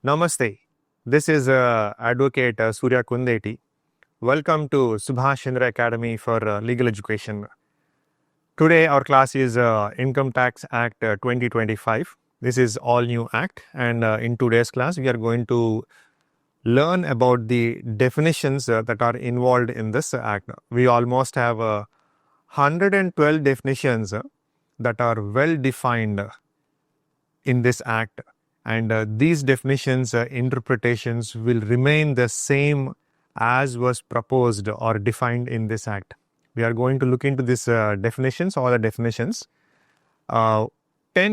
Namaste. This is Advocate Surya Kundeti. Welcome to Subhash Chandra Academy for Legal Education. Today our class is Income Tax Act 2025. This is all new act, and in today's class we are going to learn about the definitions that are involved in this act. We almost have 112 definitions that are well defined in this act, and these definitions interpretations will remain the same as was proposed or defined in this act. We are going to look into these definitions, all the definitions, 10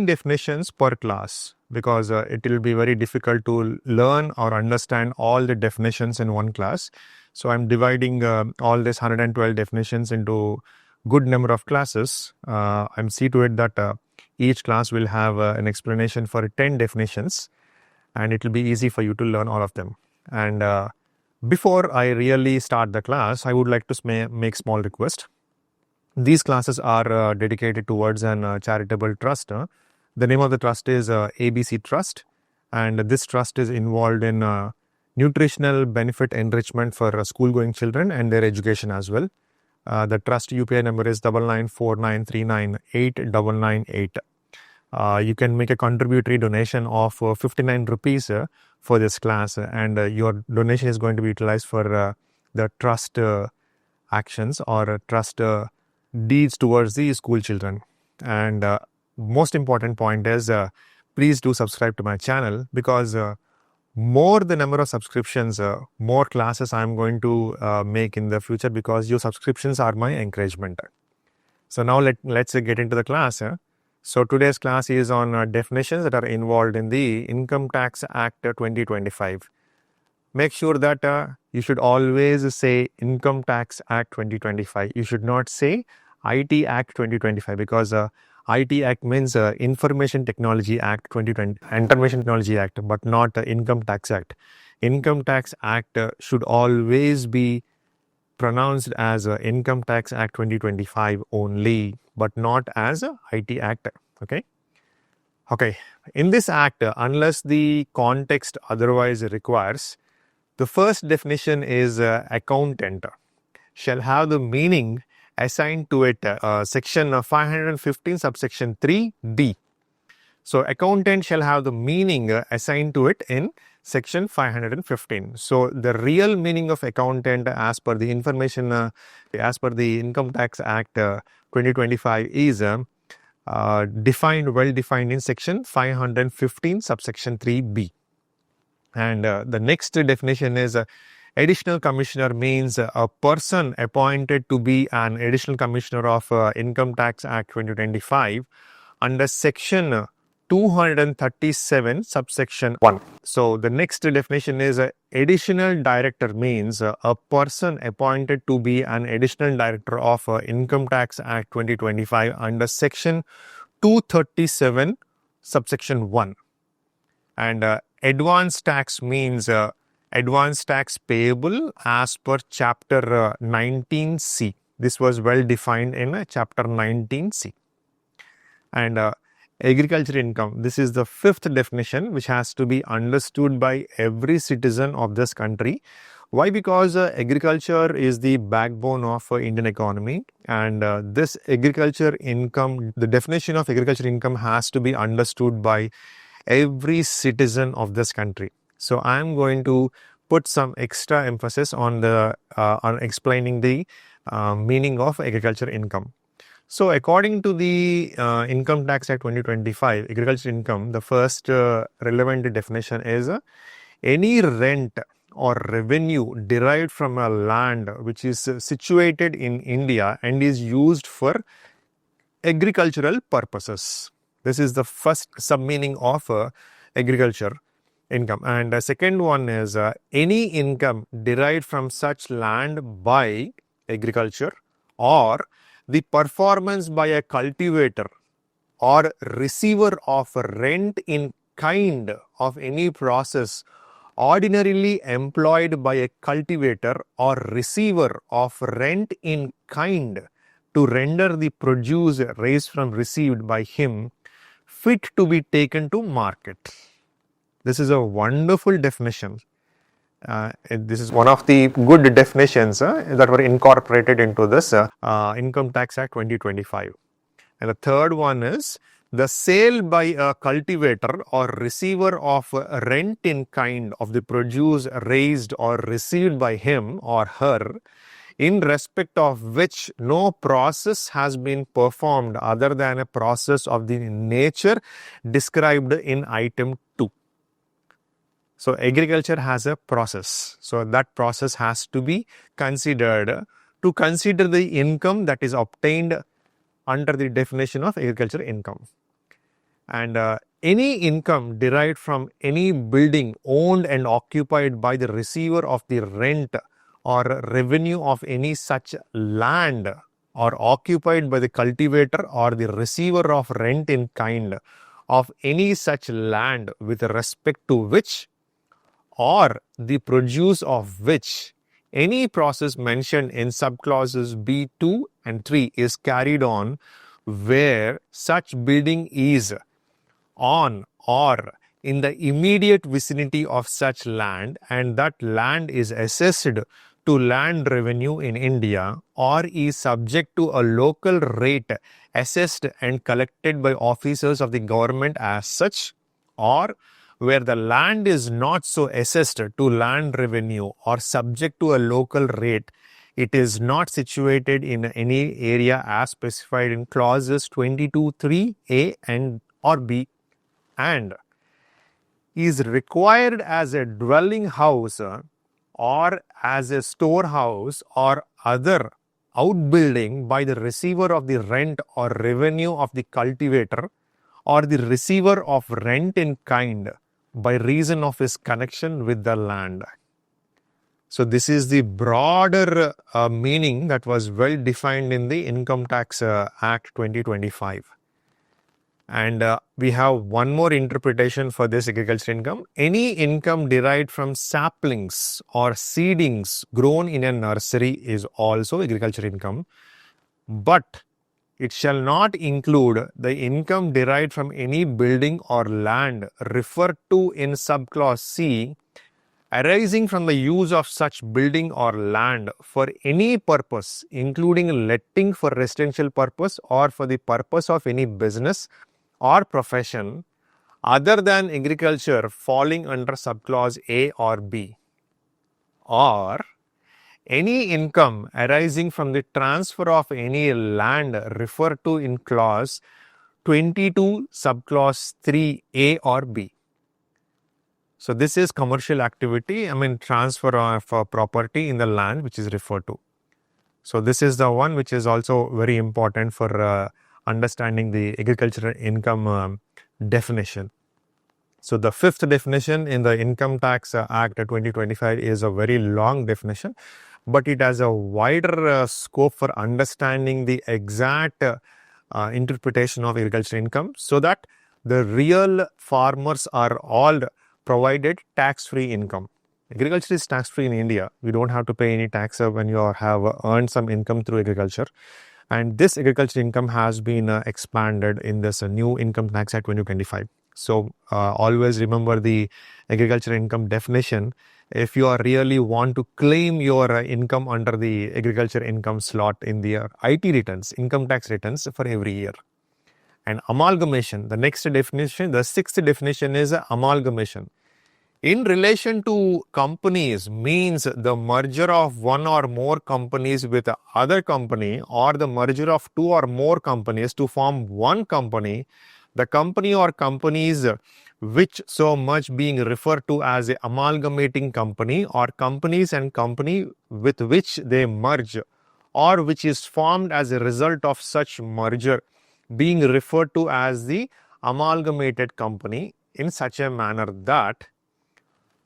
definitions per class, because it will be very difficult to learn or understand all the definitions in one class. So I'm dividing all these 112 definitions into good number of classes. I'm see to it that each class will have an explanation for 10 definitions, and it will be easy for you to learn all of them. And before I really start the class, I would like to make small request. These classes are dedicated towards an charitable trust. The name of the trust is ABC Trust, and this trust is involved in nutritional benefit enrichment for school-going children and their education as well. The trust UPI number is 9949398998. You can make a contributory donation of 59 rupees for this class, and your donation is going to be utilized for the trust actions or trust deeds towards the school children. And most important point is please do subscribe to my channel, because more the number of subscriptions, more classes I am going to make in the future, because your subscriptions are my encouragement. So now let's get into the class. So today's class is on definitions that are involved in the Income Tax Act 2025. Make sure that you should always say Income Tax Act 2025. You should not say IT Act 2025, because IT Act means Information Technology Act 2020, Information Technology Act, but not Income Tax Act. Income Tax Act should always be pronounced as Income Tax Act 2025 only, but not as IT Act. Okay. In this act, unless the context otherwise requires, the first definition is accountant shall have the meaning assigned to it, section 515 subsection 3D. So accountant shall have the meaning assigned to it in section 515. So the real meaning of accountant as per the information, as per the Income Tax Act 2025 is well defined in section 515 subsection 3B. And the next definition is additional commissioner means a person appointed to be an additional commissioner of Income Tax Act 2025 under section 237 subsection 1. So the next definition is additional director means a person appointed to be an additional director of Income Tax Act 2025 under section 237 subsection 1. And advance tax means advance tax payable as per chapter 19C. This was well defined in chapter 19C. And agriculture income, this is the fifth definition which has to be understood by every citizen of this country. Why? Because agriculture is the backbone of Indian economy, and this agriculture income, the definition of agriculture income has to be understood by every citizen of this country. So I am going to put some extra emphasis on explaining the meaning of agriculture income. So according to the Income Tax Act 2025, agriculture income, the first relevant definition is any rent or revenue derived from a land which is situated in India and is used for agricultural purposes. This is the first sub-meaning of agriculture income. And the second one is any income derived from such land by agriculture, or the performance by a cultivator or receiver of rent in kind of any process ordinarily employed by a cultivator or receiver of rent in kind to render the produce raised from received by him fit to be taken to market. This is a wonderful definition. This is one of the good definitions that were incorporated into this Income Tax Act 2025. And the third one is the sale by a cultivator or receiver of rent in kind of the produce raised or received by him or her, in respect of which no process has been performed other than a process of the nature described in item 2. So agriculture has a process. So that process has to be considered to consider the income that is obtained under the definition of agriculture income. And any income derived from any building owned and occupied by the receiver of the rent or revenue of any such land, or occupied by the cultivator or the receiver of rent in kind of any such land with respect to which, or the produce of which, any process mentioned in subclauses B2 and 3 is carried on, where such building is on or in the immediate vicinity of such land, and that land is assessed to land revenue in India, or is subject to a local rate assessed and collected by officers of the government as such, or where the land is not so assessed to land revenue or subject to a local rate, it is not situated in any area as specified in clauses 22(3)(a) and or B, and is required as a dwelling house or as a storehouse or other outbuilding by the receiver of the rent or revenue of the cultivator or the receiver of rent in kind by reason of his connection with the land. So this is the broader meaning that was well defined in the Income Tax Act 2025. And we have one more interpretation for this agriculture income. Any income derived from saplings or seedlings grown in a nursery is also agriculture income, but it shall not include the income derived from any building or land referred to in subclause C, arising from the use of such building or land for any purpose, including letting for residential purpose or for the purpose of any business or profession other than agriculture falling under subclause A or B, or any income arising from the transfer of any land referred to in clause 22 subclause 3A or B. So this is commercial activity, transfer of property in the land which is referred to. So this is the one which is also very important for understanding the agricultural income definition. So the fifth definition in the Income Tax Act 2025 is a very long definition, but it has a wider scope for understanding the exact interpretation of agricultural income, so that the real farmers are all provided tax-free income. Agriculture is tax-free in India. We don't have to pay any tax when you have earned some income through agriculture. And this agriculture income has been expanded in this new Income Tax Act 2025. So always remember the agriculture income definition if you are really want to claim your income under the agriculture income slot in the IT returns, income tax returns for every year. And amalgamation, the next definition, the sixth definition is amalgamation. In relation to companies means the merger of one or more companies with other company, or the merger of two or more companies to form one company, the company or companies which so much being referred to as a amalgamating company, or companies and company with which they merge, or which is formed as a result of such merger being referred to as the amalgamated company, in such a manner that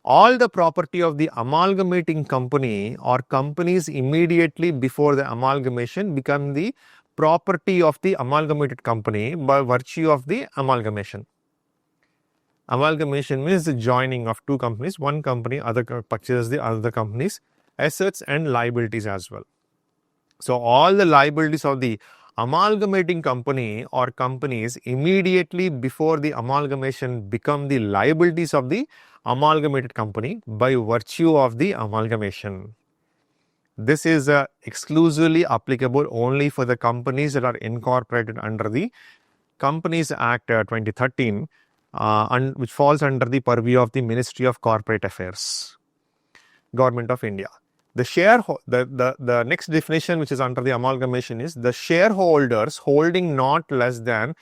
all the property of the amalgamating company or companies immediately before the amalgamation become the property of the amalgamated company by virtue of the amalgamation. Amalgamation means the joining of two companies, one company purchases the other company's assets and liabilities as well. So all the liabilities of the amalgamating company or companies immediately before the amalgamation become the liabilities of the amalgamated company by virtue of the amalgamation. This is exclusively applicable only for the companies that are incorporated under the Companies Act 2013, which falls under the purview of the Ministry of Corporate Affairs, Government of India. The next definition which is under the amalgamation is the shareholders holding not less than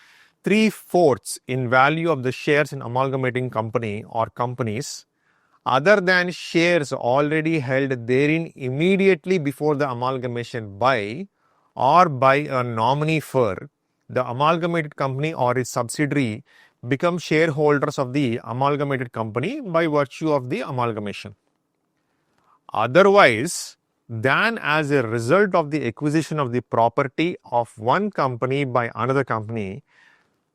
3/4 in value of the shares in amalgamating company or companies other than shares already held therein immediately before the amalgamation by or by a nominee for the amalgamated company or its subsidiary become shareholders of the amalgamated company by virtue of the amalgamation. Otherwise than as a result of the acquisition of the property of one company by another company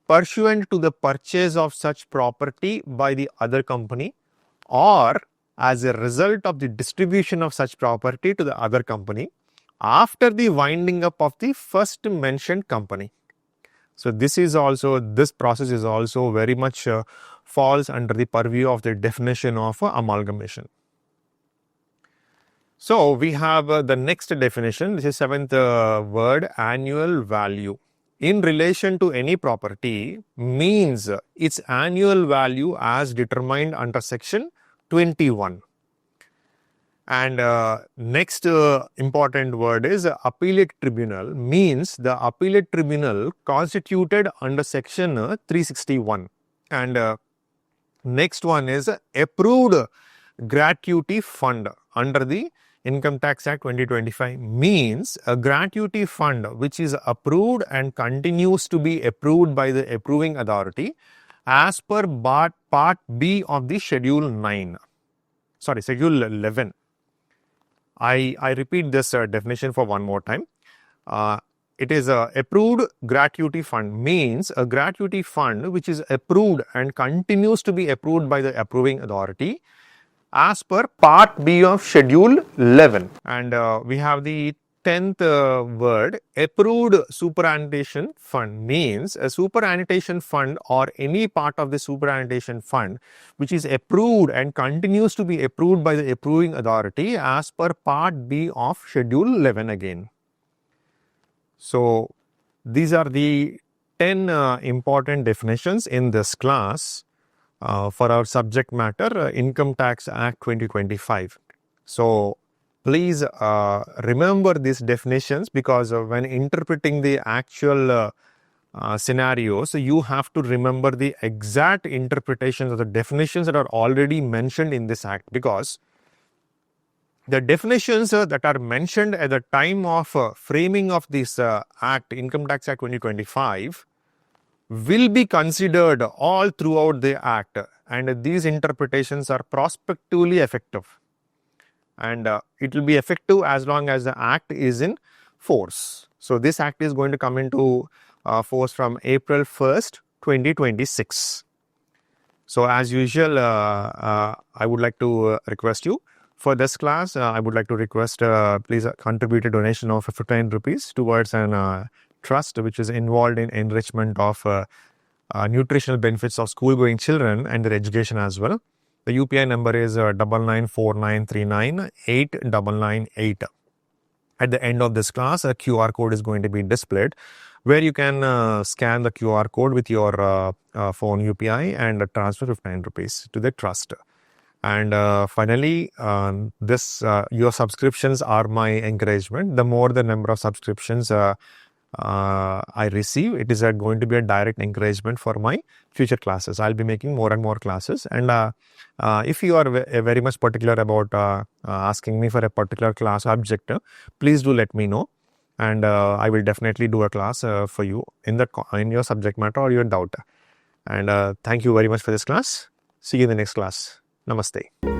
pursuant to the purchase of such property by the other company or as a result of the distribution of such property to the other company after the winding up of the first mentioned company. So this process is also very much falls under the purview of the definition of amalgamation. So we have the next definition, this is seventh word, annual value. In relation to any property means its annual value as determined under section 21. And next important word is appellate tribunal, means the appellate tribunal constituted under section 361. And next one is approved gratuity fund under the Income Tax Act 2025, means a gratuity fund which is approved and continues to be approved by the approving authority as per part B of the Schedule 11. I repeat this definition for one more time. It is a approved gratuity fund, means a gratuity fund which is approved and continues to be approved by the approving authority as per part B of Schedule 11. And we have the 10th word, approved superannuation fund, means a superannuation fund or any part of the superannuation fund which is approved and continues to be approved by the approving authority as per part B of Schedule 11 again. So these are the 10 important definitions in this class for our subject matter, Income Tax Act 2025. So please remember these definitions, because when interpreting the actual scenarios, you have to remember the exact interpretations of the definitions that are already mentioned in this act, because the definitions that are mentioned at the time of framing of this act, Income Tax Act 2025, will be considered all throughout the act, and these interpretations are prospectively effective, and it will be effective as long as the act is in force. So this act is going to come into force from April 1st, 2026. So as usual, I would like to request you for this class. I would like to request please contribute a donation of 15 rupees towards an trust which is involved in enrichment of nutritional benefits of school-going children and their education as well. The UPI number is 9949398998. At the end of this class, a QR code is going to be displayed where you can scan the QR code with your phone UPI and transfer 15 rupees to the trust. And finally, your subscriptions are my encouragement. The more the number of subscriptions I receive, it is going to be a direct encouragement for my future classes. I'll be making more and more classes, and if you are very much particular about asking me for a particular class object, please do let me know, and I will definitely do a class for you in your subject matter or your doubt. And thank you very much for this class. See you in the next class. Namaste.